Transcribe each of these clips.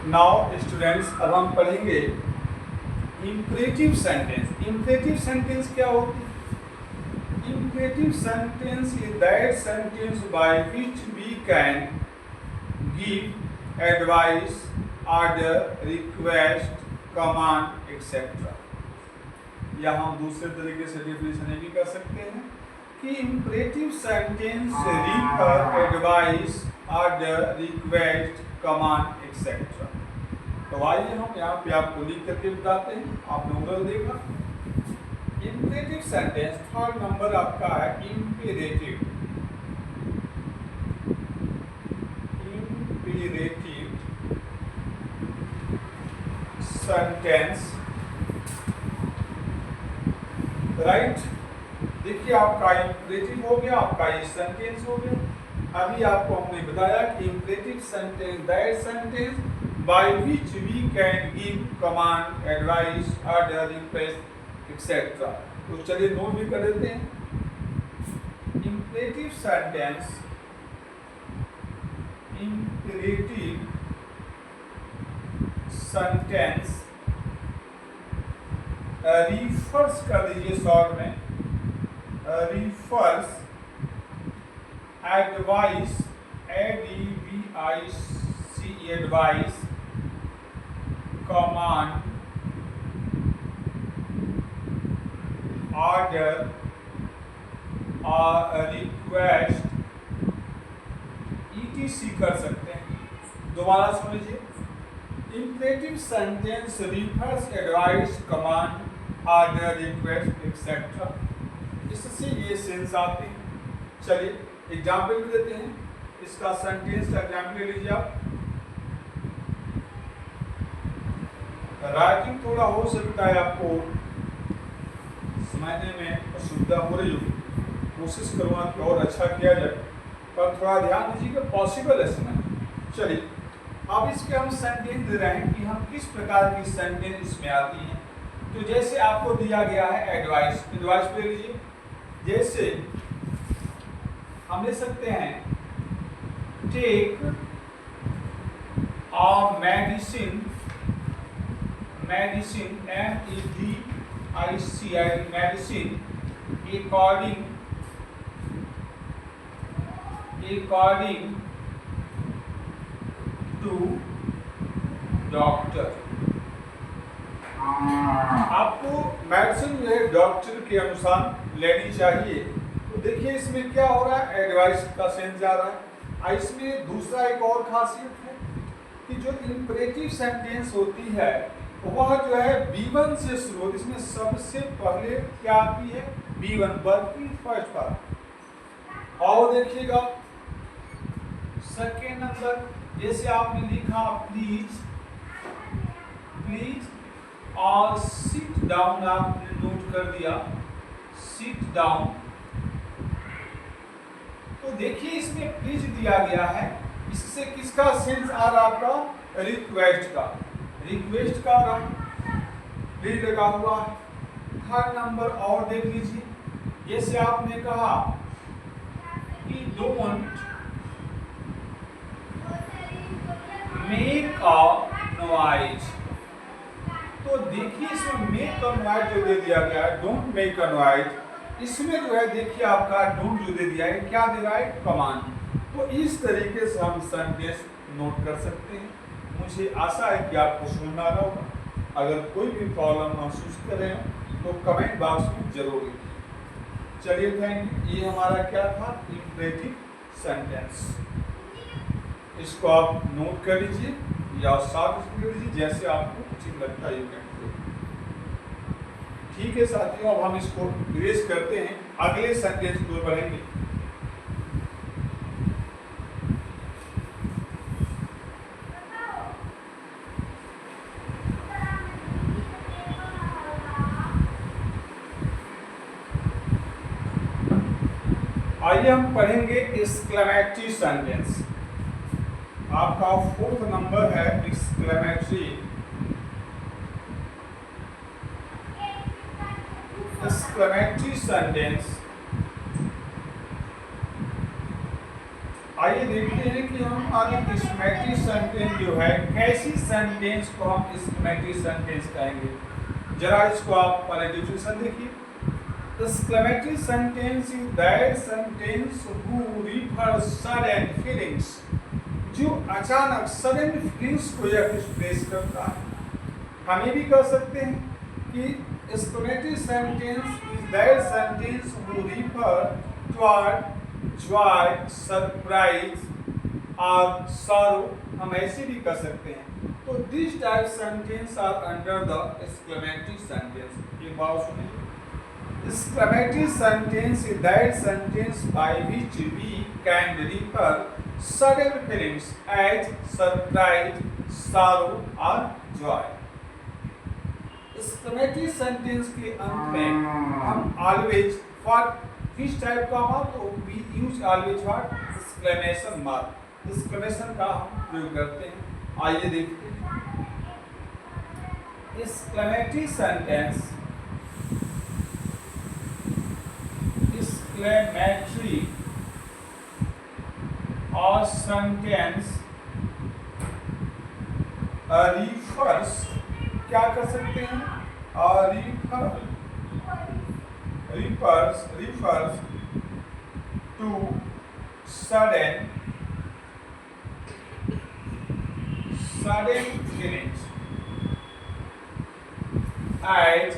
Now students, अब हम पढ़ेंगे इम्परेटिव सेंटेंस। इम्परेटिव सेंटेंस क्या होती है? Imperative sentence is that sentence by which we can give advice, order, request, command etcetera. या हम दूसरे तरीके से डेफिनेशन भी कर सकते हैं कि imperative sentence refer advice, order, request, command etcetera. तो आइए हम यहाँ पे आपको लिख करके बताते हैं। आपने उधर देखा इम्परेटिव सेंटेंस, थर्ड नंबर आपका है इम्पेरेटिव। Imperative sentence, right. देखिए आपका इम्परेटिव हो गया, आपका ये सेंटेंस हो गया। अभी आपको हमने बताया कि imperative sentence that sentence by which we can give command, advice, order, request etcetera. तो चलिए नोट भी कर देते हैं। Imperative sentence, imperative sentence refers कर दीजिए शॉर्ट में, refers advice, ADVICE, advice, command, order और रिक्वेस्ट ETC कर सकते हैं। दोबारा सुन लीजिए। Imperative sentence refers advice, command, order, request etcetera. इससे ये सेंस आते हैं। चलिए एग्जाम्पल भी देते हैं। इसका सेंटेंस का एग्जाम्पल ले लीजिए आप। राइटिंग थोड़ा हो सकता है आपको समझने में असुविधा हो रही होगी, कोशिश करूँगा कि और अच्छा किया जाए, पर थोड़ा ध्यान दीजिए कि पॉसिबल है समझ। चलिए अब इसके हम सेंटेंस दे रहे हैं कि हम किस प्रकार की सेंटेंस इसमें आती हैं। तो जैसे आपको दिया गया है एडवाइस, एडवाइस पे लीजिए। जैसे हम ले सकते हैं take a medicine, medicine MEDICIN, medicine according to doctor. आपको मेडिसिन जो है डॉक्टर के अनुसार लेनी चाहिए। तो देखिए इसमें क्या हो रहा है, एडवाइस का सेंस जा रहा है। इसमें दूसरा एक और खासियत है कि जो इम्परेटिव सेंटेंस होती है वह जो है B1 से शुरू होती है। इसमें सबसे पहले क्या आती है, B1, वर्ब की फर्स्ट पार्ट। और देखिएगा सेकेंड नंबर, जैसे आपने लिखा प्लीज, प्लीज और सिट डाउन, आपने नोट कर दिया सिट डाउन। तो देखिए इसमें प्लीज दिया गया है, इससे किसका सेंस आ रहा आपका, रिक्वेस्ट का, रिक्वेस्ट का रहा, प्लीज लगा हुआ है। थर्ड नंबर और देख लीजिए, जैसे आपने कहा कि डोंट मेक अ नॉइज। तो देखिए इसमें मेक अ नॉइज जो दे दिया गया है, डोंट मेक अ नॉइज, इसमें जो है देखिए आपका डोंट जो दे दिया है क्या दे रहा है, कमांड। तो इस तरीके से हम सेंटेंस नोट कर सकते हैं। मुझे आशा है कि आपको समझ में आ रहा होगा। अगर कोई भी प्रॉब्लम महसूस करें तो कमेंट बॉक्स में जरूर लिखें। चलिए थैंक यू। ये हमारा क्या था, इम्परेटिव सेंटेंस। इसको आप नोट कर लीजिए या साथ कर लीजिए, जैसे आपको उचित लगता है। ठीक है साथियों, अब हम इसको रिवाइज करते हैं, अगले सेंटेंस की ओर बढ़ेंगे। आइए हम पढ़ेंगे एक्सक्लेमेटरी सेंटेंस। आपका फोर्थ नंबर है एक्सक्लेमेटरी। Exclamatory sentence. आइए देखते हैं कि हम हमारी एक्सक्लेमेटरी सेंटेंस जो है ऐसी सेंटेंस को हम एक्सक्लेमेटरी सेंटेंस कहेंगे। जरा इसको आप पहले डिफिनेशन देखिए। Exclamatory sentence is that sentence who refers sudden feelings, जो अचानक सडन फीलिंग्स को एक्सप्रेस करता है। हम ये भी कह सकते हैं कि exclamatory sentence is that sentence who refer toward joy, surprise और sorrow, हम ऐसे भी कह सकते हैं। तो these type sentence are under the exclamatory sentence। एक बार सुनिए। Exclamatory sentence is that sentence by which we can refer sudden feelings as surprise, sorrow or joy। Exclamatory sentence के अंत में हम always what which type का हम तो we use always what exclamation mark, exclamation का हम प्रयोग करते हैं। आइए देखते हैं। Exclamatory sentence, exclamatory और sentence refers, क्या कर सकते हैं, refers to sudden feelings as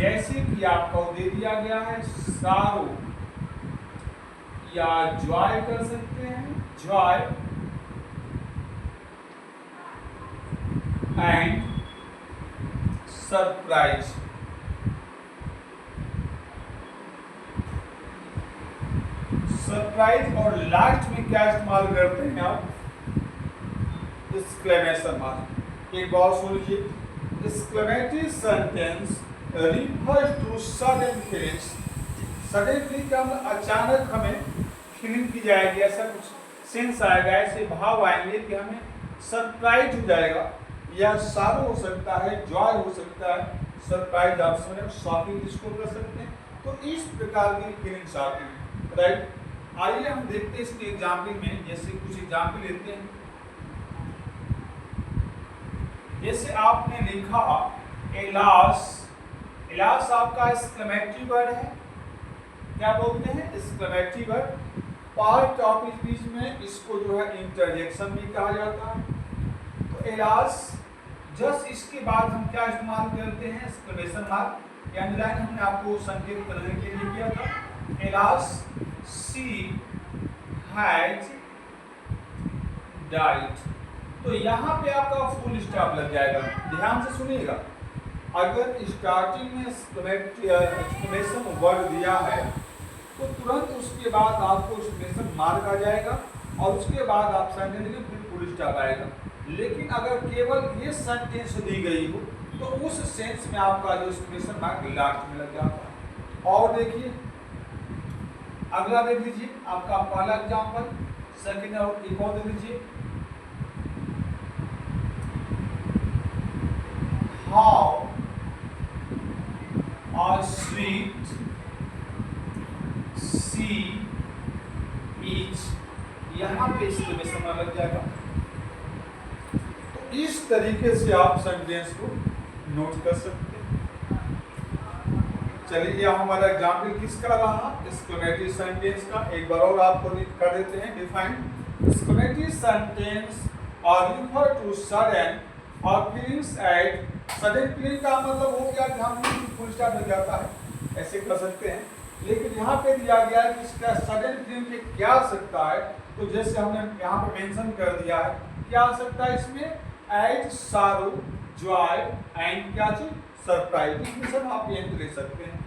जैसे कि आपको दे दिया गया है सारो या जॉय कर सकते हैं, जॉय एंड सरप्राइज। सरप्राइज और लास्ट में क्या इस्तेमाल करते हैं आप, एक्सक्लेमेशन मार्क। एक बार सुन लीजिए। Exclamatory sentence refers to sudden feelings, sudden feeling का मतलब अचानक हमें फीलिंग की जाएगी, ऐसा कुछ सेंस आएगा, ऐसे भाव आएंगे कि हमें सरप्राइज हो जाएगा, या सारो हो सकता है, जॉय हो सकता है, सरप्राइज आप समझ शॉकिंग जिसको कर सकते हैं। तो इस प्रकार की फीलिंग्स आती हैं, राइट। आइए हम देखते हैं इसके एग्जाम्पल में, जैसे कुछ एग्जाम्पल लेते हैं। जैसे आपने लिखा एलास, एलास आपका एक्सक्लेमेटरी वर्ड है, क्या बोलते हैं, exclamatory word. Part of speech में इसको जो है इंटरजेक्शन भी कहा जाता है। तो एलास जस्ट इसके बाद हम क्या इस्तेमाल करते हैं, एक्सक्लेमेशन मार्क या अंडरलाइन हमने आपको संकेत करने के लिए किया था। एलास शी हैज डाइड, तो यहाँ पे आपका फुल स्टॉप लग जाएगा। ध्यान से सुनिएगा, अगर स्टार्टिंग में एक्सक्लेमेशन वर्ड दिया है तो तुरंत उसके बाद आपको एक्सक्लेमेशन मार्क आ जाएगा और उसके बाद आप सेंटेंस में फिर फुल स्टॉप आएगा। लेकिन अगर केवल ये सेंटेंस दी गई हो तो उस सेंस में आपका जो एक्सक्लेमेशन मार्क लास्ट में लग जाता है। और देखिए अगला देख लीजिए, आपका पहला एग्जाम्पल, सेकेंड और एक और देख लीजिए। हाउ और स्वीट सी इज, यहाँ पे एक्सक्लेमेशन मार्क लग जाएगा। तो इस तरीके से आप सेंटेंस को नोट कर सकते हैं। चलिए हमारा एग्जाम्पल किसका रहा, एक्सक्लेमेटरी सेंटेंस का। एक बार और आपको कर देते हैं define. Exclamatory sentence are refer to sudden और फीलिंग्स एट, सडन फीलिंग का मतलब हो गया कि हम फुल स्टॉप लग जाता है, ऐसे कर सकते हैं। लेकिन यहाँ पे दिया गया है कि इसका सडन फीलिंग में क्या आ सकता है, तो जैसे हमने यहाँ पे मेंशन कर दिया है, क्या आ सकता है इसमें, एट सारो, जॉय एंड क्या चीज, सरप्राइज। डिफिनेशन आप ये ले सकते हैं।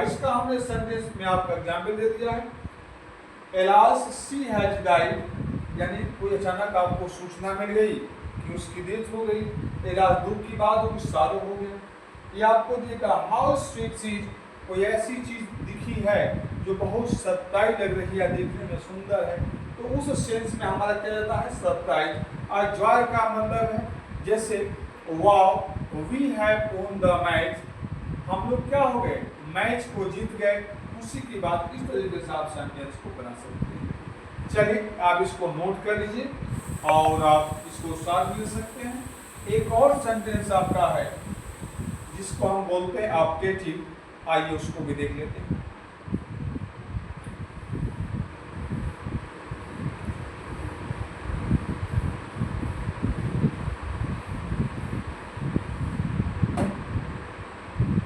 इसका हमने सेंटेंस में आपका एग्जाम्पल दे दिया है। एलास शी हैज डाइड, यानी कोई अचानक आपको सूचना मिल गई कि उसकी डेथ हो गई, एलास दुख की बात होगी, सारो हो गया। ये आपको दिएगा हाउ स्वीट चीज, कोई ऐसी चीज दिखी है जो बहुत सरप्राइज लग रही है, देखने में सुंदर है, तो उस सेंस में हमारा क्या जाता है, सरप्राइज। और जॉय का मतलब है जैसे wow we have won the match, हम लोग क्या हो गए, मैच को जीत गए, उसी की बात इस तरीके से आप सेंटेंस को बना सकते हैं। चलिए आप इसको नोट कर लीजिए। और आप इसको साथ ले सकते हैं। एक और सेंटेंस आपका है जिसको हम बोलते हैं ऑप्टेटिव, आइए उसको भी देख लेते हैं।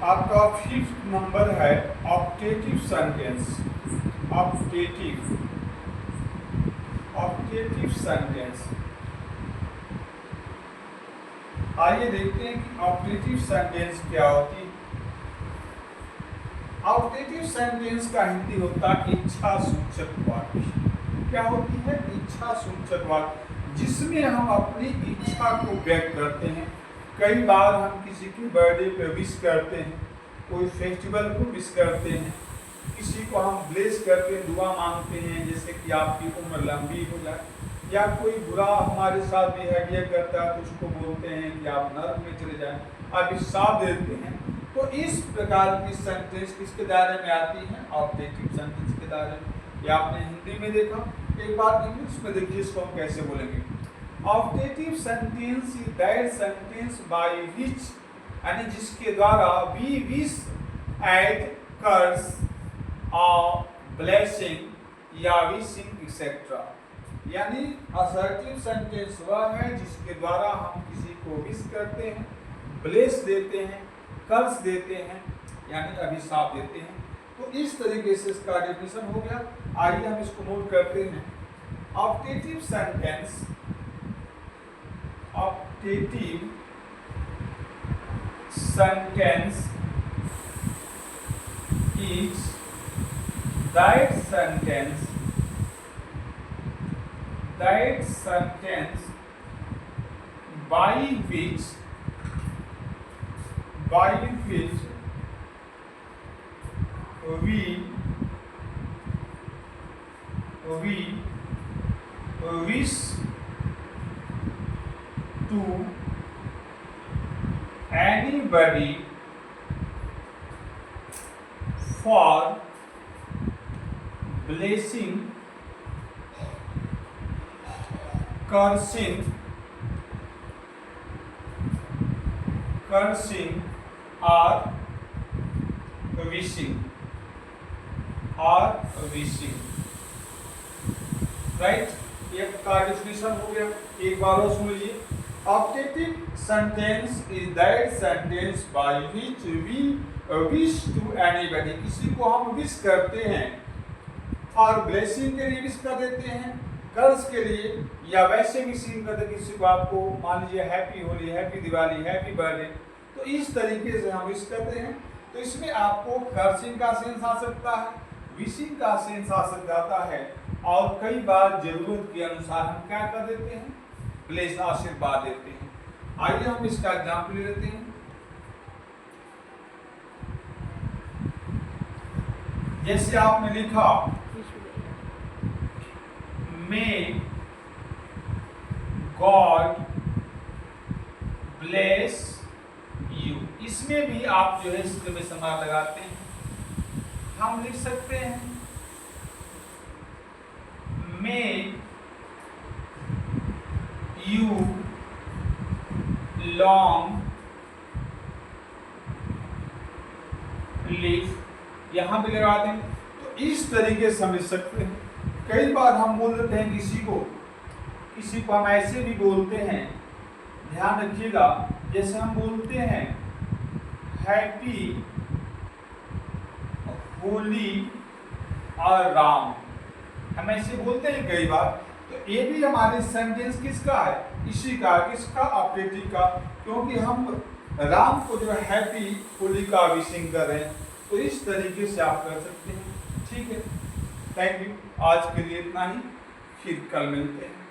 आपका 5th नंबर है ऑप्टेटिव सेंटेंस। ऑप्टेटिव सेंटेंस, आइए देखते हैं कि ऑप्टेटिव सेंटेंस क्या होती है। ऑप्टेटिव सेंटेंस का हिंदी होता है इच्छा सूचक वाक्य। क्या होती है? इच्छा सूचक वाक्य, जिसमें हम अपनी इच्छा को व्यक्त करते हैं। कई बार हम किसी की बर्थडे पे विश करते हैं, कोई फेस्टिवल को विश करते हैं, किसी को हम ब्लेस करके दुआ मांगते हैं जैसे कि आपकी उम्र लंबी हो जाए, या कोई बुरा हमारे साथ बिहेवियर करता है तो उसको बोलते हैं कि आप नर्क में चले जाएं, अभिशाप देते हैं। तो इस प्रकार की सेंटेंस किसके दायरे में आती है? ऑप्टेटिव सेंटेंस के दायरे में। ये आपने हिंदी में देखा, एक बार इंग्लिश में देखिए इसको हम कैसे बोलेंगे। Optative sentence is that sentence by विच, यानी जिसके द्वारा वी विश एड कर्स और ब्लेसिंग या विशिंग एक्सेट्रा। यानी असर्टिव सेंटेंस वह है जिसके द्वारा हम किसी को विश करते हैं, ब्लेस देते हैं, कर्स देते हैं, यानी अभिशाप देते हैं। तो इस तरीके से इसका डेफिनेशन हो गया। आइए हम इसको नोट करते हैं। Optative sentence, optative sentence is that sentence by which we wish to anybody for blessing, cursing or wishing, right. एक का डिफिनेशन हो गया, एक बार और सुन लीजिए। Optative sentence is that sentence by which we wish to anybody, किसी को हम विश करते हैं, और ब्लेसिंग के लिए विश कर देते हैं, कर्ज के लिए, या वैसे विशिंग करते किसी को, आपको मान लीजिए happy Holi, happy Diwali, happy birthday, तो इस तरीके से हम विश करते हैं। तो इसमें आपको कर्सिंग का सेंस आ सकता है, विशिंग का सेंस आ सकता है, और कई बार जरूरत के अनुसार हम क्या कर देते हैं? ब्लेस, आशीर्वाद देते हैं। आइए हम इसका एग्जाम्पल ले लेते हैं। जैसे आपने लिखा मे गॉड ब्लेस यू, इसमें भी आप जो है एक्सक्लेमेशन मार्क लगाते हैं। हम लिख सकते हैं मे यू लॉन्ग लिव, यहां भी लगा दें। तो इस तरीके से समझ सकते हैं। कई बार हम बोल देते हैं किसी को हम ऐसे भी बोलते हैं, ध्यान रखिएगा, जैसे हम बोलते हैं हैप्पी होली और राम, हम ऐसे बोलते हैं कई बार। तो ये भी हमारे सेंटेंस किसका है? इसी का, किसका? ऑप्टेटिव का, क्योंकि हम राम को जो है हैप्पी होली का विशिंग कर रहे हैं। तो इस तरीके से आप कर सकते हैं। ठीक है, थैंक यू। आज के लिए इतना ही, फिर कल मिलते हैं।